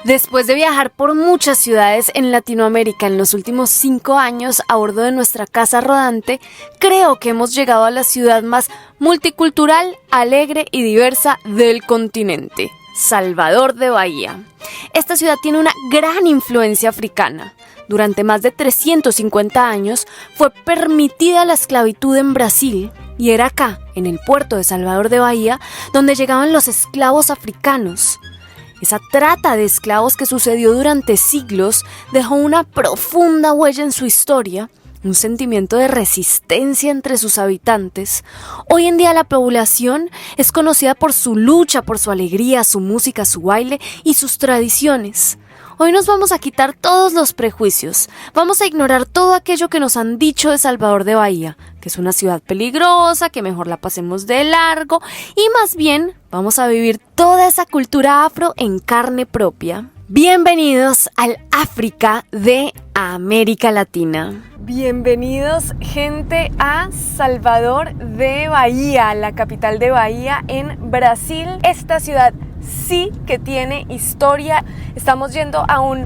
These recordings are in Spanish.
Después de viajar por muchas ciudades en Latinoamérica en los últimos 5 años a bordo de nuestra casa rodante, creo que hemos llegado a la ciudad más multicultural, alegre y diversa del continente, Salvador de Bahía. Esta ciudad tiene una gran influencia africana. Durante más de 350 años fue permitida la esclavitud en Brasil y era acá, en el puerto de Salvador de Bahía, donde llegaban los esclavos africanos. Esa trata de esclavos que sucedió durante siglos dejó una profunda huella en su historia, un sentimiento de resistencia entre sus habitantes. Hoy en día la población es conocida por su lucha, por su alegría, su música, su baile y sus tradiciones. Hoy nos vamos a quitar todos los prejuicios, vamos a ignorar todo aquello que nos han dicho de Salvador de Bahía, que es una ciudad peligrosa, que mejor la pasemos de largo y más bien vamos a vivir toda esa cultura afro en carne propia. Bienvenidos al África de América Latina. Bienvenidos, gente, a Salvador de Bahía, la capital de Bahía en Brasil. Esta ciudad sí que tiene historia. Estamos yendo a un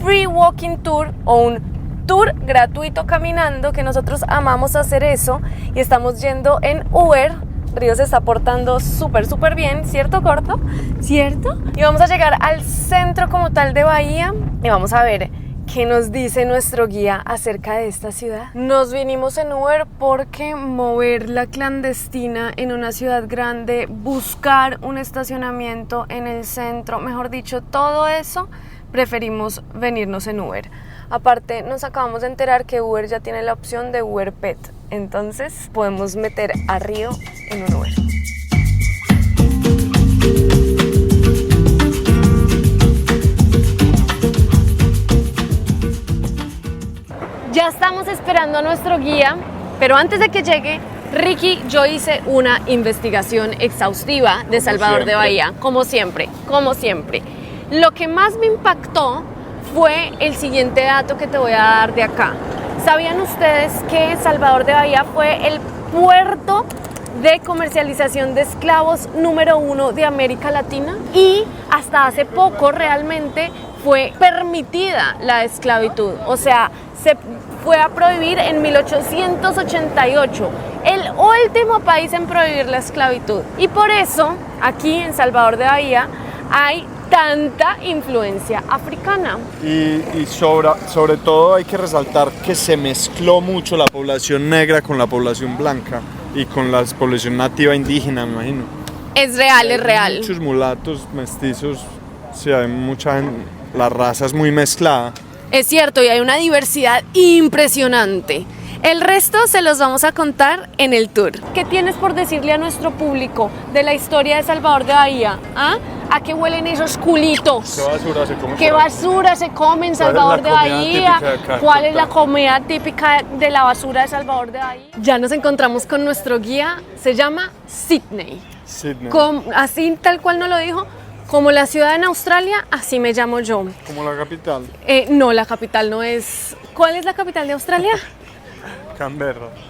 free walking tour o un tour gratuito caminando, que nosotros amamos hacer eso, y estamos yendo en Uber. Río se está portando súper bien, ¿cierto, Corto? ¿Cierto? Y vamos a llegar al centro como tal de Bahía y vamos a ver qué nos dice nuestro guía acerca de esta ciudad. Nos vinimos en Uber porque mover la clandestina en una ciudad grande, buscar un estacionamiento en el centro, mejor dicho, todo eso, preferimos venirnos en Uber. Aparte, nos acabamos de enterar que Uber ya tiene la opción de Uber Pet, entonces podemos meter a Río en un Uber. Ya estamos esperando a nuestro guía, pero antes de que llegue, Ricky, yo hice una investigación exhaustiva de Salvador de Bahía, como siempre. Lo que más me impactó fue el siguiente dato que te voy a dar de acá. ¿Sabían ustedes que Salvador de Bahía fue el puerto de comercialización de esclavos número 1 de América Latina? Y hasta hace poco realmente fue permitida la esclavitud, o sea, se fue a prohibir en 1888, el último país en prohibir la esclavitud. Y por eso, aquí en Salvador de Bahía, hay tanta influencia africana. Y sobre todo hay que resaltar que se mezcló mucho la población negra con la población blanca y con la población nativa indígena, me imagino. Es real. Muchos mulatos, mestizos, sí, hay mucha, la raza es muy mezclada. Es cierto, y hay una diversidad impresionante. El resto se los vamos a contar en el tour. ¿Qué tienes por decirle a nuestro público de la historia de Salvador de Bahía? ¿Ah? ¿A qué huelen esos culitos? ¿Qué basura se come? En Salvador de Bahía? ¿Cuál es la comida típica de la basura de Salvador de Bahía? Ya nos encontramos con nuestro guía, se llama Sydney. Así tal cual nos lo dijo. Como la ciudad en Australia, así me llamo yo. ¿Como la capital? No, la capital no es... ¿Cuál es la capital de Australia?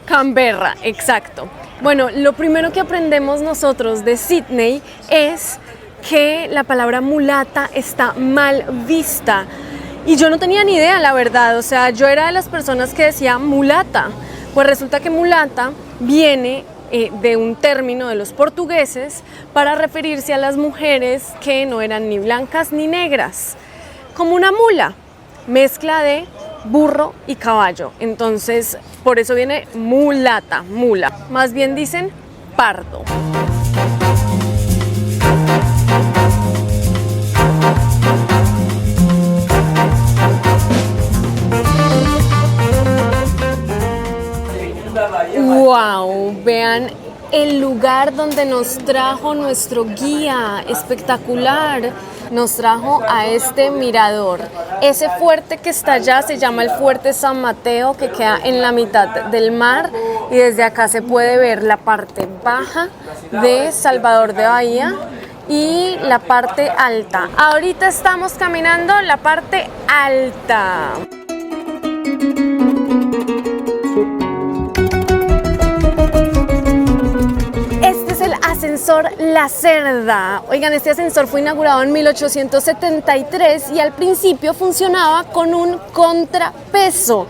Canberra, exacto. Bueno, lo primero que aprendemos nosotros de Sydney es que la palabra mulata está mal vista. Y yo no tenía ni idea, la verdad. O sea, yo era de las personas que decía mulata. Pues resulta que mulata viene de un término de los portugueses para referirse a las mujeres que no eran ni blancas ni negras, como una mula, mezcla de burro y caballo. Entonces, por eso viene mulata, mula. Más bien dicen pardo. ¡Wow! Vean el lugar donde nos trajo nuestro guía, espectacular. Nos trajo a este mirador. Ese fuerte que está allá se llama el Fuerte San Mateo, que queda en la mitad del mar, y desde acá se puede ver la parte baja de Salvador de Bahía y la parte alta. Ahorita estamos caminando la parte alta. ascensor La Cerda. Oigan, este ascensor fue inaugurado en 1873 y al principio funcionaba con un contrapeso.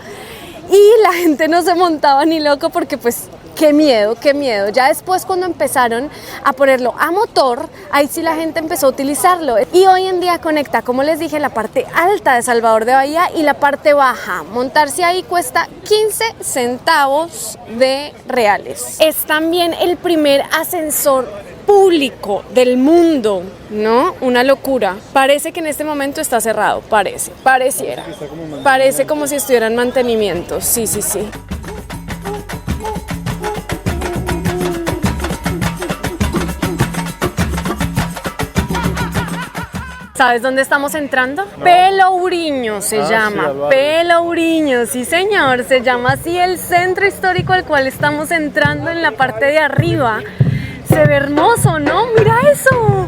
Y la gente no se montaba ni loco porque pues qué miedo, qué miedo. Ya después cuando empezaron a ponerlo a motor, ahí sí la gente empezó a utilizarlo. Y hoy en día conecta, como les dije, la parte alta de Salvador de Bahía y la parte baja. Montarse ahí cuesta 15 centavos de reales. Es también el primer ascensor público del mundo, ¿no? Una locura. Parece que en este momento está cerrado, pareciera. Parece como si estuviera en mantenimiento, sí. ¿Sabes dónde estamos entrando? No. Pelourinho se llama. Sí, Pelourinho, sí señor, se llama así el centro histórico al cual estamos entrando en la parte de arriba. Se ve hermoso, ¿no? Mira eso.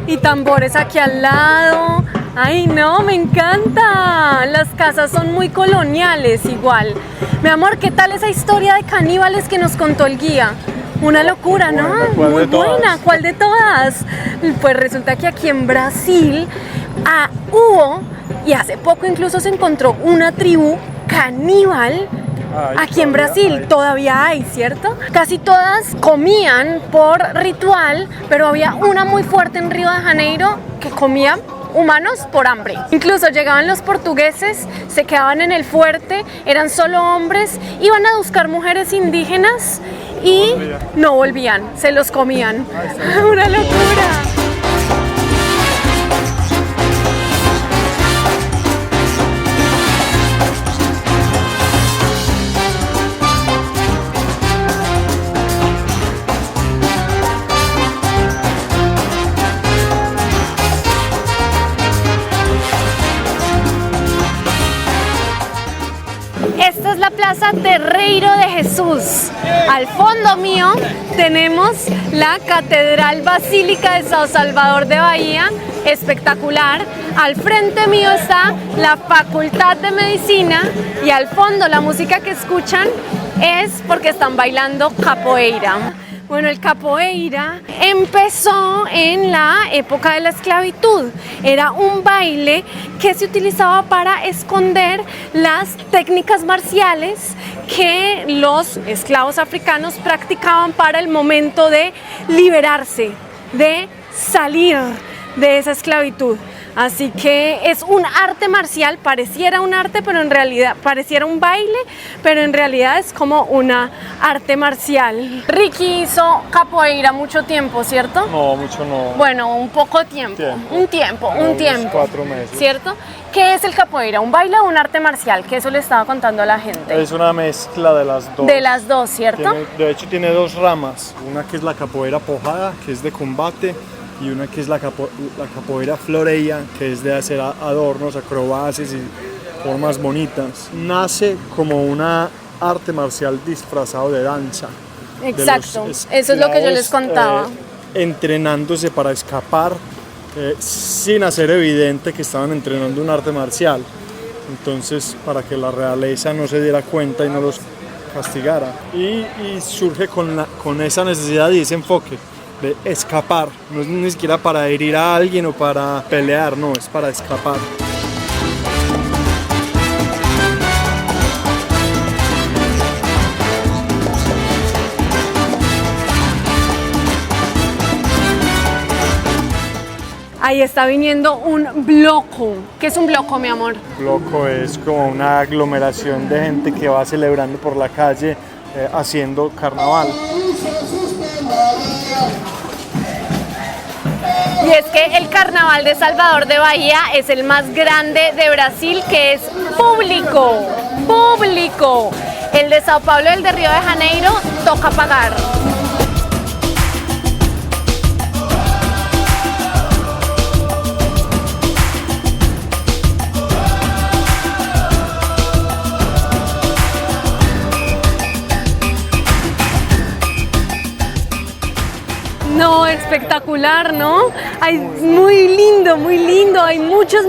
Y tambores aquí al lado. Ay, no, me encanta. Las casas son muy coloniales igual. Mi amor, ¿qué tal esa historia de caníbales que nos contó el guía? Una locura, ¿no? Muy buena. ¿Cuál de todas? Pues resulta que aquí en Brasil hubo, y hace poco incluso se encontró una tribu caníbal. Aquí en Brasil todavía hay, ¿cierto? Casi todas comían por ritual, pero había una muy fuerte en Río de Janeiro que comía humanos por hambre. Incluso llegaban los portugueses, se quedaban en el fuerte, eran solo hombres, iban a buscar mujeres indígenas y no volvían, se los comían. Una locura. Esta es la Plaza Terreiro de Jesús. Al fondo mío tenemos la Catedral Basílica de São Salvador de Bahía, espectacular. Al frente mío está la Facultad de Medicina y al fondo la música que escuchan es porque están bailando capoeira. Bueno, el capoeira empezó en la época de la esclavitud. Era un baile que se utilizaba para esconder las técnicas marciales que los esclavos africanos practicaban para el momento de liberarse, de salir de esa esclavitud. Así que es un arte marcial, pareciera un arte, pero en realidad pareciera un baile, pero en realidad es como una arte marcial. Ricky hizo capoeira mucho tiempo, ¿cierto? No, mucho no. Bueno, un poco tiempo. Un tiempo. 4 meses. ¿Cierto? ¿Qué es el capoeira? ¿Un baile o un arte marcial? Que eso le estaba contando a la gente. Es una mezcla de las dos. De las dos, ¿cierto? De hecho tiene 2 ramas. Una que es la capoeira pojada, que es de combate, y una que es la capoeira floreia, que es de hacer adornos, acrobacias y formas bonitas. Nace como una arte marcial disfrazado de danza. Exacto, eso es lo que yo les contaba. Entrenándose para escapar, sin hacer evidente que estaban entrenando un arte marcial. Entonces, para que la realeza no se diera cuenta y no los castigara. Y surge con esa necesidad y ese enfoque de escapar. No es ni siquiera para herir a alguien o para pelear, no, es para escapar. Ahí está viniendo un bloco. ¿Qué es un bloco, mi amor? Bloco es como una aglomeración de gente que va celebrando por la calle haciendo carnaval. Y es que el carnaval de Salvador de Bahía es el más grande de Brasil, que es público. El de Sao Paulo y el de Río de Janeiro toca pagar. No, espectacular, ¿no? Hay muy lindo, hay muchas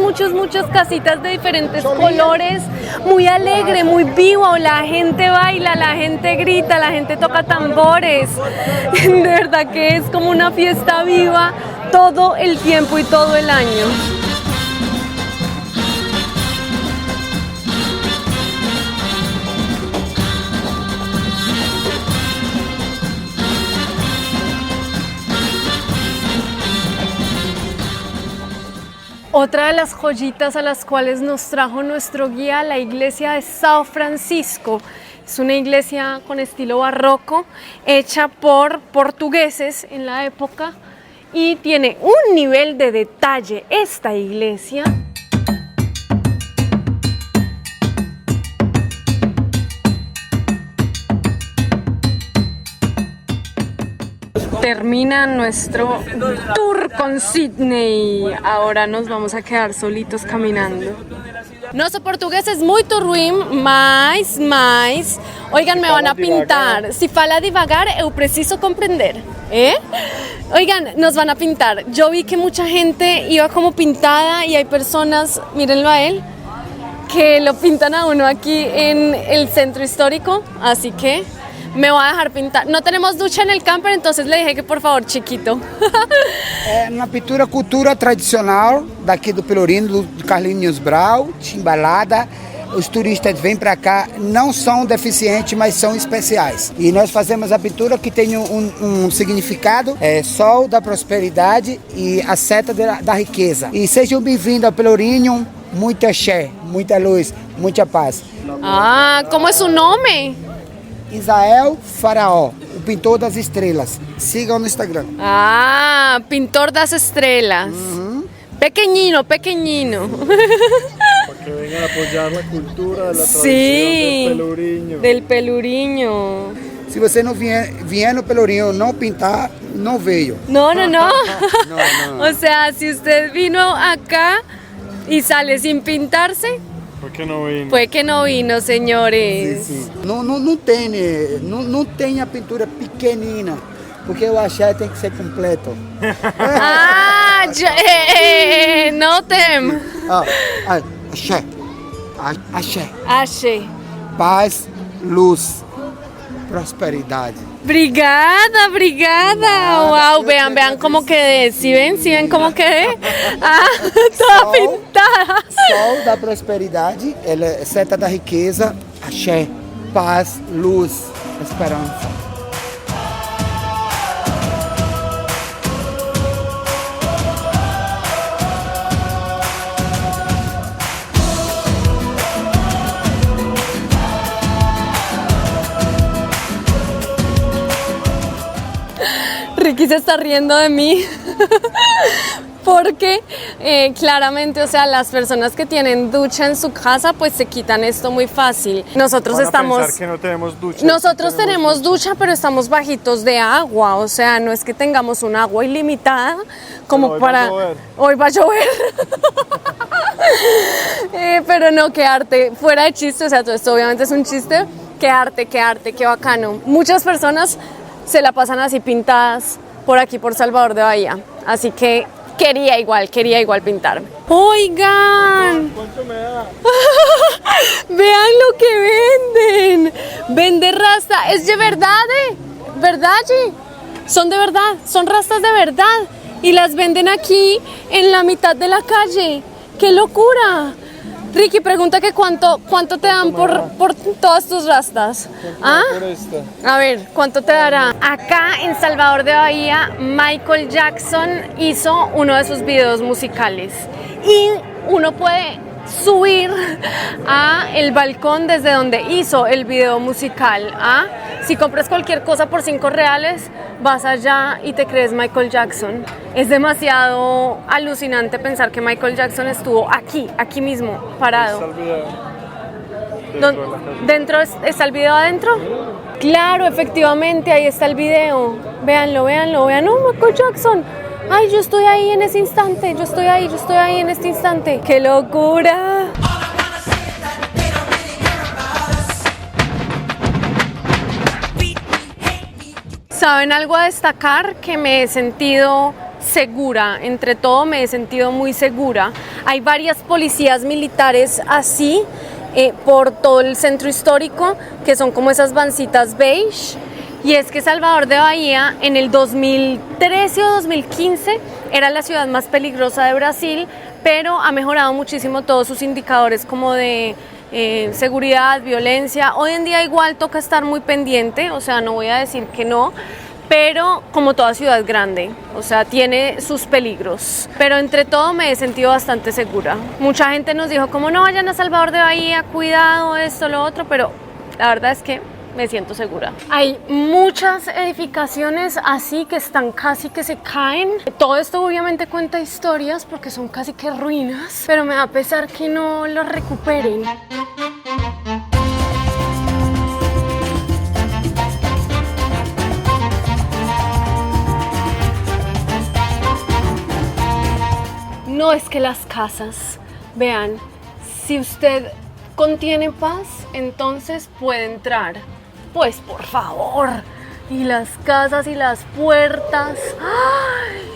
casitas de diferentes colores, muy alegre, muy vivo, la gente baila, la gente grita, la gente toca tambores, de verdad que es como una fiesta viva todo el tiempo y todo el año. Otra de las joyitas a las cuales nos trajo nuestro guía, la iglesia de São Francisco. Es una iglesia con estilo barroco, hecha por portugueses en la época y tiene un nivel de detalle esta iglesia. Termina nuestro tour con Sydney. Ahora nos vamos a quedar solitos caminando. Nosso português é muito ruim, mas, oigan, me van a pintar. Si fala devagar, eu preciso comprender. Oigan, nos van a pintar. Yo vi que mucha gente iba como pintada y hay personas, mírenlo a él, que lo pintan a uno aquí en el centro histórico, así que me voy a dejar pintar. No tenemos ducha en el camper, entonces le dije que por favor, chiquito. É uma pintura cultura tradicional daqui do Pelourinho, do Carlinhos Brau, timbalada. Os turistas vêm para cá, não são deficientes, mas são especiais. E nós fazemos a pintura que tem um significado, sol da prosperidade e a seta da riqueza. E sejam bem-vindos ao Pelourinho, muita axé, muita luz, muita paz. Ah, como é seu nome? Isael Faraó, o pintor das estrelas. Sigam no Instagram. Ah, pintor das estrelas. Pequeñino. Para que vengan a apoyar la cultura de la tradición del Pelourinho. Del Pelourinho. Se você não vier no Pelourinho não pintar, não veio. No. No. O sea, si usted vino acá y sale sin pintarse, puede que no vino, señores. Sim. Não tem a pintura pequenina, porque o axé tem que ser completo. Ah, no tem. Axé. Paz, luz, prosperidade. Obrigada. Wow, vean cómo quedé. ¿Sí ven cómo quedé? Ah, toda pintada. Sol da prosperidade, ela é seta da riqueza, axé, paz, luz, esperança. Ricky se está riendo de mí porque claramente, o sea, las personas que tienen ducha en su casa pues se quitan esto muy fácil. Nosotros pensar que no tenemos ducha. Nosotros tenemos ducha, pero estamos bajitos de agua, o sea, no es que tengamos un agua ilimitada como hoy para... Hoy va a llover. Pero no, qué arte, fuera de chiste, o sea, todo esto obviamente es un chiste, qué arte, qué bacano. Muchas personas se la pasan así pintadas por aquí, por Salvador de Bahía. Así que quería igual pintarme. ¡Oigan! ¿Cuánto me da? ¡Vean lo que venden! Vende rasta. ¿Es de verdad, ¿Verdad, G? Son de verdad, son rastas de verdad. Y las venden aquí en la mitad de la calle. ¡Qué locura! Ricky, pregunta que cuánto te dan por todas tus rastas. ¿Ah? A ver, ¿cuánto te dará? Acá en Salvador de Bahía, Michael Jackson hizo uno de sus videos musicales. Y uno puede subir a el balcón desde donde hizo el video musical. ¿Ah? Si compras cualquier cosa por 5 reales, vas allá y te crees Michael Jackson. Es demasiado alucinante pensar que Michael Jackson estuvo aquí mismo, parado. ¿Dentro está el video adentro? Claro, efectivamente, ahí está el video. Véanlo. ¡Oh, Michael Jackson! ¡Ay, yo estoy ahí en ese instante! Yo estoy ahí en este instante. ¡Qué locura! ¿Saben algo a destacar? Que me he sentido segura, entre todo me he sentido muy segura. Hay varias policías militares así por todo el centro histórico, que son como esas vancitas beige. Y es que Salvador de Bahía en el 2013 o 2015 era la ciudad más peligrosa de Brasil, pero ha mejorado muchísimo todos sus indicadores como de seguridad, violencia. Hoy en día igual toca estar muy pendiente, o sea, no voy a decir que no, pero como toda ciudad grande, o sea, tiene sus peligros. Pero entre todo me he sentido bastante segura. Mucha gente nos dijo como no vayan a Salvador de Bahía, cuidado, esto, lo otro, pero la verdad es que me siento segura. Hay muchas edificaciones así que están casi que se caen. Todo esto obviamente cuenta historias porque son casi que ruinas, pero me da pesar que no los recuperen. No es que las casas, vean, si usted contiene paz, entonces puede entrar. Pues por favor, y las casas y las puertas. ¡Ay!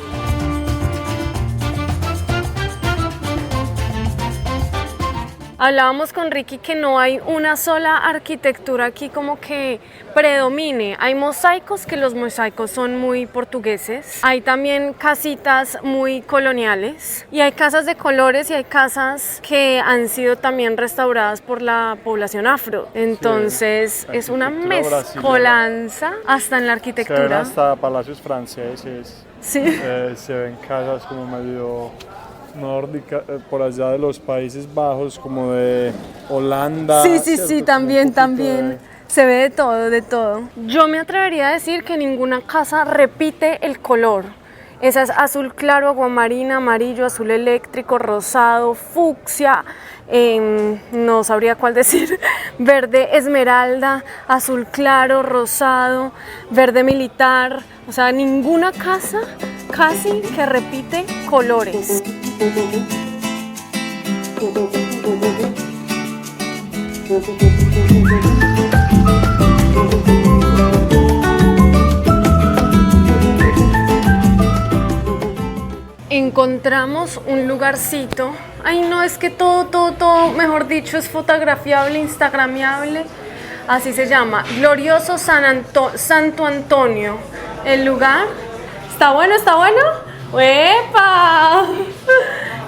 Hablábamos con Ricky que no hay una sola arquitectura aquí como que predomine. Hay mosaicos, que los mosaicos son muy portugueses. Hay también casitas muy coloniales. Y hay casas de colores y hay casas que han sido también restauradas por la población afro. Entonces sí, es una mezcolanza hasta en la arquitectura. Se ven hasta palacios franceses. Sí. Se ven casas como medio nórdica, por allá de los Países Bajos, como de Holanda. Sí, sí, sí, también. Se ve de todo, de todo. Yo me atrevería a decir que ninguna casa repite el color. Esa es azul claro, aguamarina, amarillo, azul eléctrico, rosado, fucsia, no sabría cuál decir, verde esmeralda, azul claro, rosado, verde militar. O sea, ninguna casa casi que repite colores. Encontramos un lugarcito. Ay, no, es que todo, mejor dicho, es fotografiable, instagramiable. Así se llama, Glorioso Santo Antonio. El lugar, ¿está bueno? ¡Epa!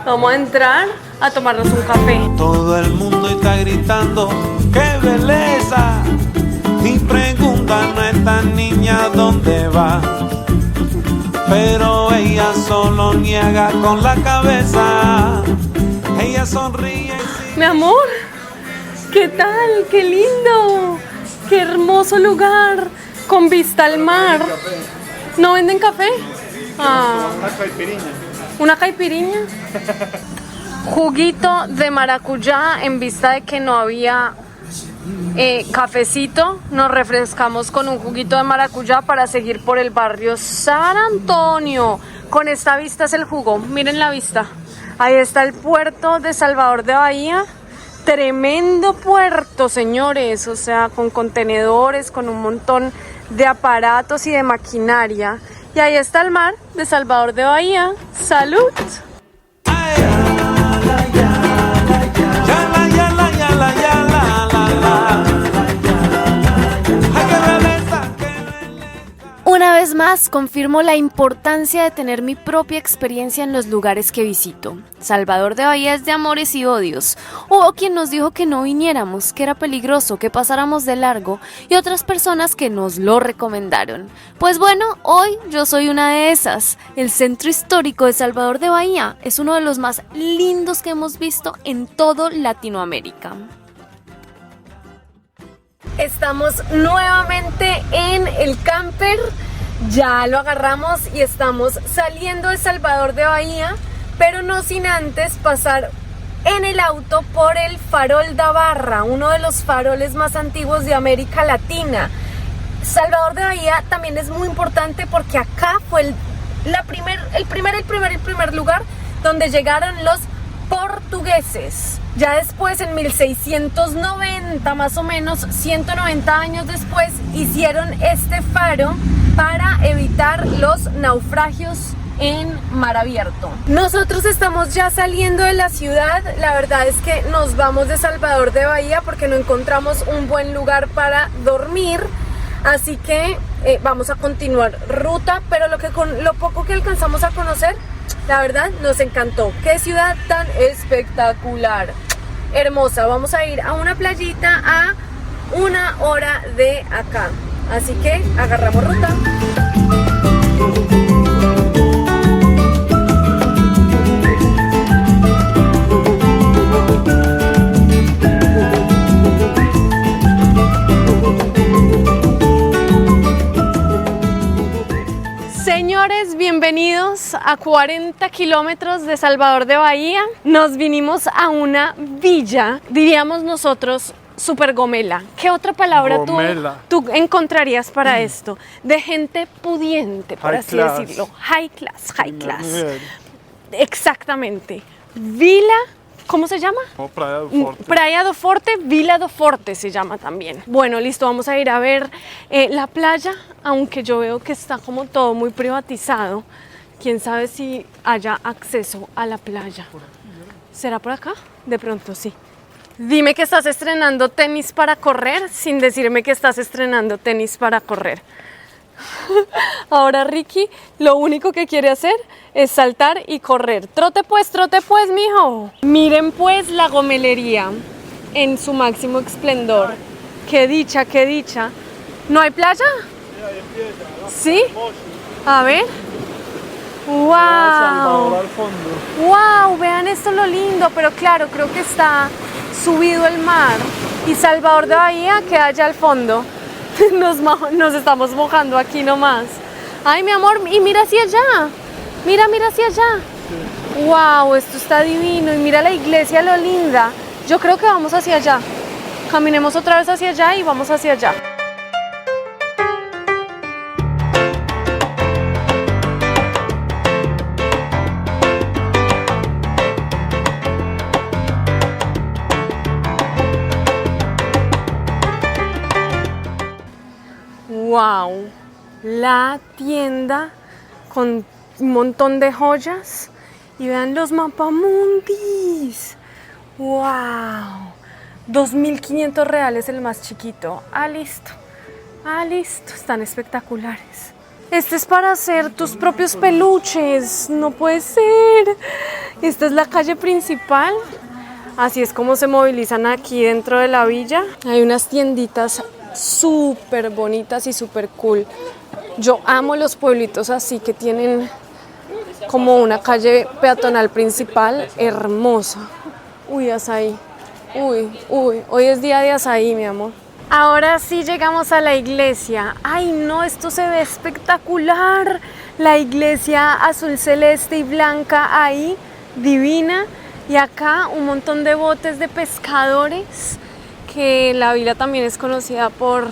Vamos a entrar a tomarnos un café. Todo el mundo está gritando, ¡qué belleza! Y preguntan a esta niña dónde va. Pero ella solo niega con la cabeza. Ella sonríe. Mi amor, ¿qué tal? ¡Qué lindo! ¡Qué hermoso lugar! Con vista al mar. ¿No venden café? Una caipiriña. ¿Una caipiriña? Juguito de maracuyá en vista de que no había cafecito. Nos refrescamos con un juguito de maracuyá para seguir por el barrio San Antonio. Con esta vista es el jugo. Miren la vista. Ahí está el puerto de Salvador de Bahía. Tremendo puerto, señores. O sea, con contenedores, con un montón de aparatos y de maquinaria. Y ahí está el mar de Salvador de Bahía. ¡Salud! Una vez más, confirmo la importancia de tener mi propia experiencia en los lugares que visito. Salvador de Bahía es de amores y odios. Hubo quien nos dijo que no viniéramos, que era peligroso, que pasáramos de largo, y otras personas que nos lo recomendaron. Pues bueno, hoy yo soy una de esas. El centro histórico de Salvador de Bahía es uno de los más lindos que hemos visto en todo Latinoamérica. Estamos nuevamente en el camper, ya lo agarramos y estamos saliendo de Salvador de Bahía, pero no sin antes pasar en el auto por el Farol da Barra, uno de los faroles más antiguos de América Latina. Salvador de Bahía también es muy importante porque acá fue el primer lugar donde llegaron los portugueses. Ya después, en 1690, más o menos 190 años después, hicieron este faro para evitar los naufragios en mar abierto. Nosotros estamos ya saliendo de la ciudad. La verdad es que nos vamos de Salvador de Bahía porque no encontramos un buen lugar para dormir, así que vamos a continuar ruta, pero lo poco que alcanzamos a conocer, la verdad nos encantó. Qué ciudad tan espectacular, hermosa. Vamos a ir a una playita a 1 hora de acá, así que agarramos ruta. Señores, bienvenidos a 40 kilómetros de Salvador de Bahía. Nos vinimos a una villa, diríamos nosotros, super gomela. ¿Qué otra palabra tú encontrarías para esto? De gente pudiente, por así decirlo. High class. Exactamente. Vila, ¿cómo se llama? Praia do Forte. Praia do Forte, Vila do Forte se llama también. Bueno, listo, vamos a ir a ver la playa, aunque yo veo que está como todo muy privatizado. Quién sabe si haya acceso a la playa. ¿Será por acá? De pronto sí. Dime que estás estrenando tenis para correr sin decirme que estás estrenando tenis para correr. Ahora Ricky lo único que quiere hacer es saltar y correr. Trote pues, mijo. Miren pues la gomelería en su máximo esplendor. Qué dicha, qué dicha. ¿No hay playa? ¿Sí? A ver. ¡Wow! ¡Wow! Vean esto lo lindo, pero claro, creo que está subido el mar. Y Salvador de Bahía queda allá al fondo. Nos estamos mojando aquí nomás. Ay, mi amor, y mira hacia allá. Mira hacia allá. Sí. Wow, esto está divino. Y mira la iglesia, lo linda. Yo creo que vamos hacia allá. Caminemos otra vez hacia allá y vamos hacia allá. Wow, la tienda con un montón de joyas y vean los mapamundis. Wow, 2.500 reales el más chiquito. Listo, están espectaculares. Este es para hacer tus propios peluches, no puede ser. Esta es la calle principal. Así es como se movilizan aquí dentro de la villa. Hay unas tienditas súper bonitas y súper cool. Yo amo los pueblitos así que tienen como una calle peatonal principal hermosa. Uy, azaí. Uy, hoy es día de azaí, mi amor. Ahora sí llegamos a la iglesia. Ay, no, esto se ve espectacular. La iglesia azul celeste y blanca ahí, divina. Y acá un montón de botes de pescadores, que la vila también es conocida por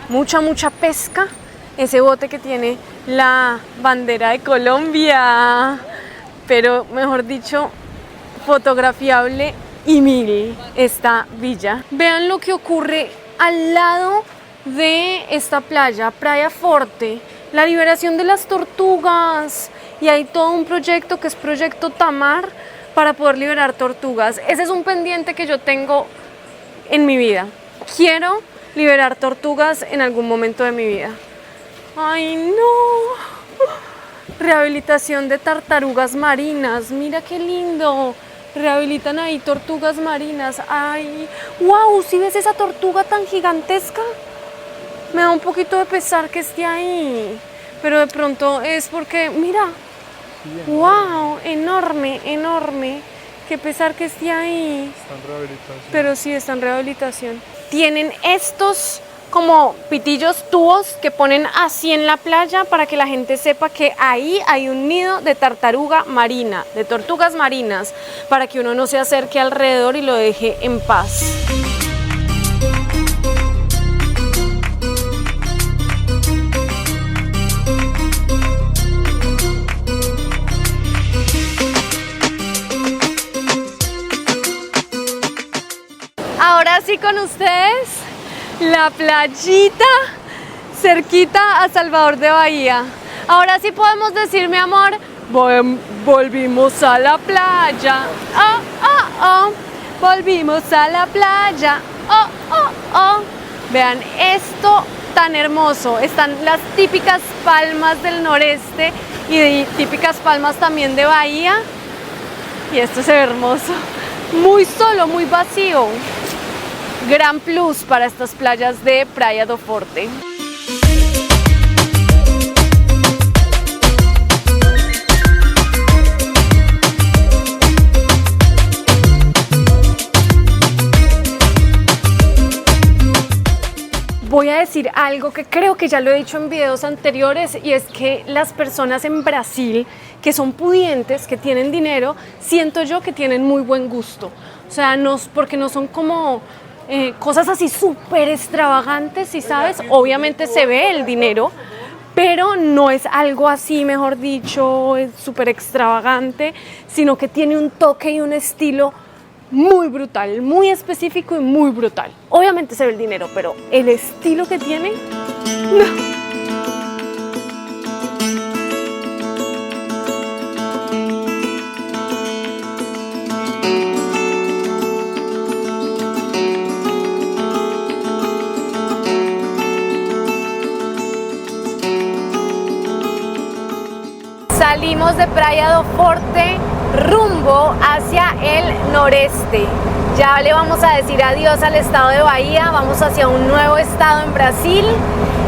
mucha pesca. Ese bote que tiene la bandera de Colombia, pero mejor dicho, fotografiable y mil esta villa. Vean lo que ocurre al lado de esta playa, Praia Forte, la liberación de las tortugas, y hay todo un proyecto que es Proyecto Tamar para poder liberar tortugas. Ese es un pendiente que yo tengo en mi vida. Quiero liberar tortugas en algún momento de mi vida. ¡Ay, no! Rehabilitación de tartarugas marinas. Mira qué lindo. Rehabilitan ahí tortugas marinas. ¡Ay! ¡Wow! ¿Sí ves esa tortuga tan gigantesca? Me da un poquito de pesar que esté ahí. Pero de pronto es porque, mira. ¡Wow! Enorme. Qué pesar que esté ahí. Está en rehabilitación. Pero sí, está en rehabilitación. Tienen estos como pitillos, tubos que ponen así en la playa para que la gente sepa que ahí hay un nido de tartaruga marina, de tortugas marinas, para que uno no se acerque alrededor y lo deje en paz. Ahora sí con ustedes, la playita cerquita a Salvador de Bahía. Ahora sí podemos decir, mi amor, volvimos a la playa. Oh, oh, oh. Volvimos a la playa. Oh, oh, oh. Vean esto tan hermoso. Están las típicas palmas del noreste y típicas palmas también de Bahía. Y esto se ve hermoso. Muy solo, muy vacío. Gran plus para estas playas de Praia do Forte. Voy a decir algo que creo que ya lo he dicho en videos anteriores, y es que las personas en Brasil que son pudientes, que tienen dinero, siento yo que tienen muy buen gusto. O sea, porque no son como cosas así súper extravagantes, ¿sí sabes? Obviamente se ve el dinero, pero no es algo así, mejor dicho, súper extravagante, sino que tiene un toque y un estilo muy brutal, muy específico y muy brutal. Obviamente se ve el dinero, pero el estilo que tiene, no. Salimos de Praia do Forte rumbo hacia el noreste. Ya le vamos a decir adiós al estado de Bahía, vamos hacia un nuevo estado en Brasil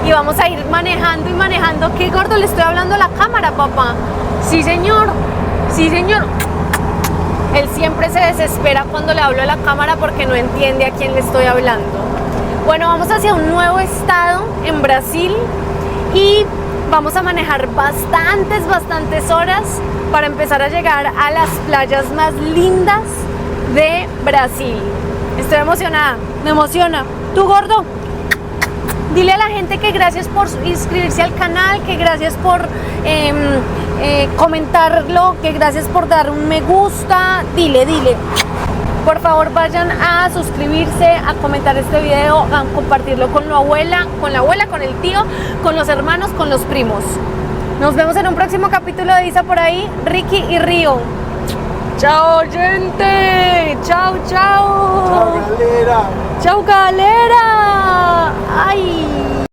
y vamos a ir manejando y manejando. ¡Qué gordo! Le estoy hablando a la cámara, papá. Sí, señor. Sí, señor. Él siempre se desespera cuando le hablo a la cámara porque no entiende a quién le estoy hablando. Bueno, vamos hacia un nuevo estado en Brasil y vamos a manejar bastantes horas para empezar a llegar a las playas más lindas de Brasil. Estoy emocionada, me emociona. ¿Tú, gordo? Dile a la gente que gracias por inscribirse al canal, que gracias por comentarlo, que gracias por dar un me gusta. Dile. Por favor, vayan a suscribirse, a comentar este video, a compartirlo con la abuela, con el tío, con los hermanos, con los primos. Nos vemos en un próximo capítulo de Isa por ahí, Ricky y Río. Chao, gente. Chao. Chao, galera. Chao, galera. Ay.